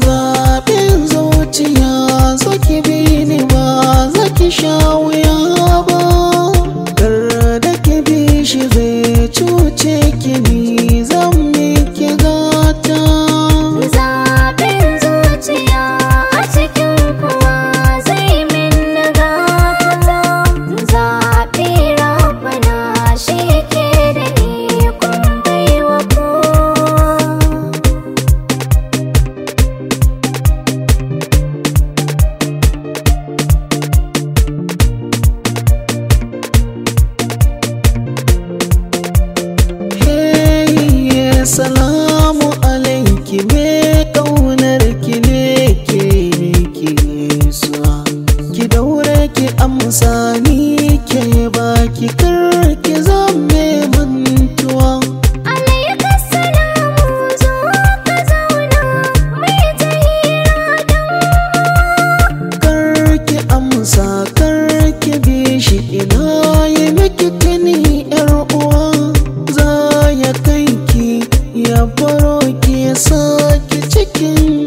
Zaɓin zuciya zaki bi ni ba zaki sha wuya ba, kar da ki bi shi zai cuce ki ni zan miki gata. Zaɓin zuciya a cikin kuwa zai min gata, zaɓi Rabbana shi ke da ikon baiwa kowa. Salamu alaiki me ƙaunar ki ne ke miki gaisuwa, ki daure ki amsa ni ke baki kar ki zame mantuwa. Alaika salamu zo ka zauna mai ta hira don Kar ki amsa kar ki bi shi ina yi miki tuni yar uwa, za ya kai ki ya baro ki ya saki cikin